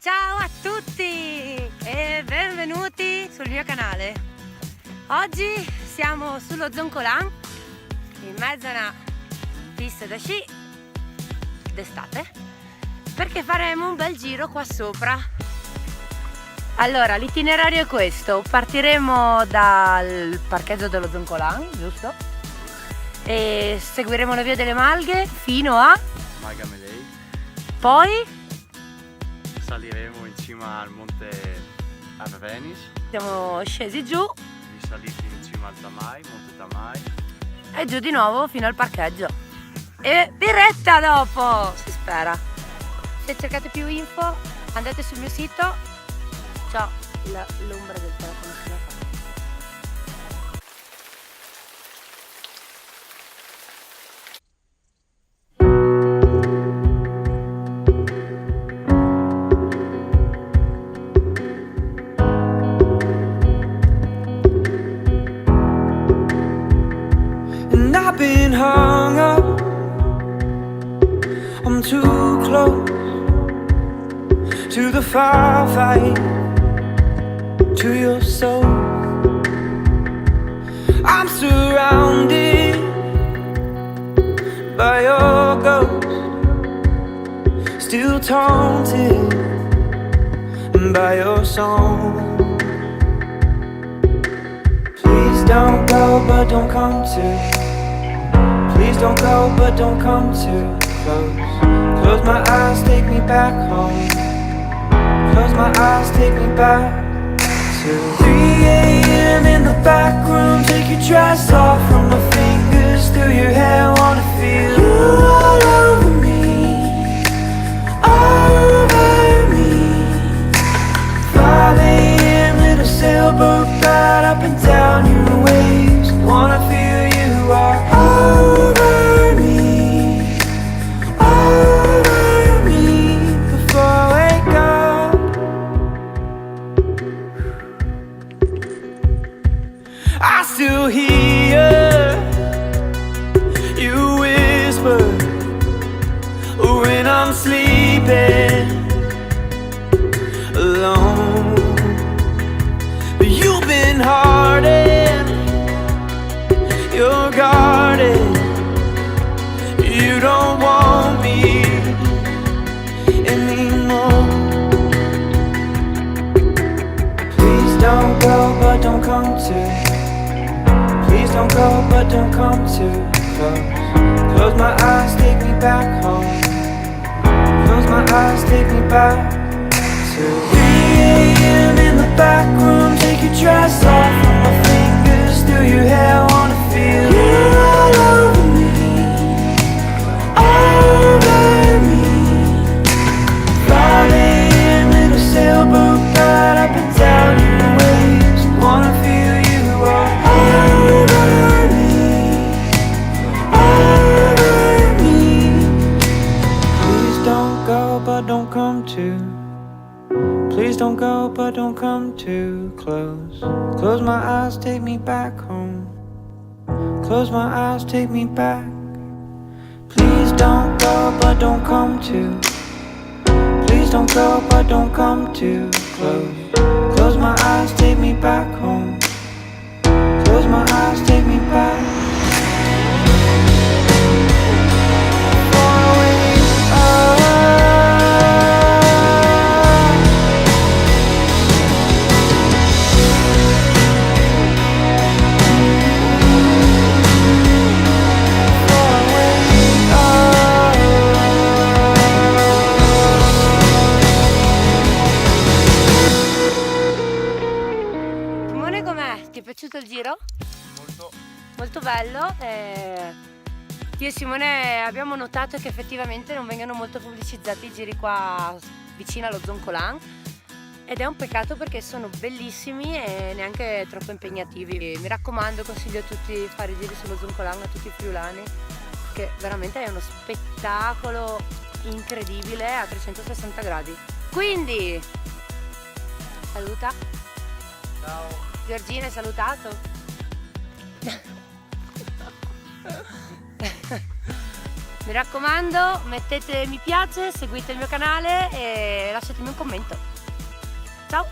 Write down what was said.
Ciao a tutti e benvenuti sul mio canale. Oggi siamo sullo Zoncolan, in mezzo a una pista da sci d'estate, perché faremo un bel giro qua sopra. Allora, l'itinerario è questo: partiremo dal parcheggio dello Zoncolan, giusto? E seguiremo la via delle Malghe fino a Margamelei. poi Saliremo in cima al monte Arvenis, siamo scesi giù risaliti in cima al Tamai, monte Tamai. e giù di nuovo fino al parcheggio. E diretta dopo, si spera. Se cercate più info andate sul mio sito, c'ho l'ombra del telefono che mi fa. And I've been hung up, I'm too close to the firefight, to your soul. I'm surrounded by your ghost, still taunted by your song. Please don't go, but don't come too. Please don't go, but don't come too close. Close my eyes, take me back home. Close my eyes, take me back to 3 a.m. in the back room. Take your dress off from my fingers through your hair. Wanna feel you all over me, over me. 5 a.m. little sailboat ride up and down your waves. Wanna feel you are over me, over me. Before I wake up, I still hear you whisper when I'm sleeping alone. But you've been hardened, you're guarded. You don't want me anymore. Please don't go, but don't come too. Please don't go, but don't come too close. Close my eyes, take me back home. Close my eyes, take me back to 3 a.m. in the back room. Take your dress off from my fingers through your hair. Wanna feel you all over me, over me. 5 a.m. little sailboat ride up and down your waves. Wanna feel you all over me, over me. Please don't go, but don't come too. Please don't go, but don't come too close. Close my eyes, take me back home. Close my eyes, take me back. Please don't go, but don't come too. Please don't go, but don't come too close. Close my eyes, take me back home. Close my eyes, take me back. Far away, Simone, com'è? Ti è piaciuto il giro? Molto. Molto bello. Io e Simone abbiamo notato che effettivamente non vengono molto pubblicizzati i giri qua vicino allo Zoncolan, ed è un peccato perché sono bellissimi e neanche troppo impegnativi. Mi raccomando, consiglio a tutti di fare i giri sullo Zoncolan, a tutti i friulani, che veramente è uno spettacolo incredibile a 360 gradi. Quindi saluta. Ciao. Giorgina, hai salutato? Mi raccomando, mettete mi piace, seguite il mio canale e lasciatemi un commento. Ciao!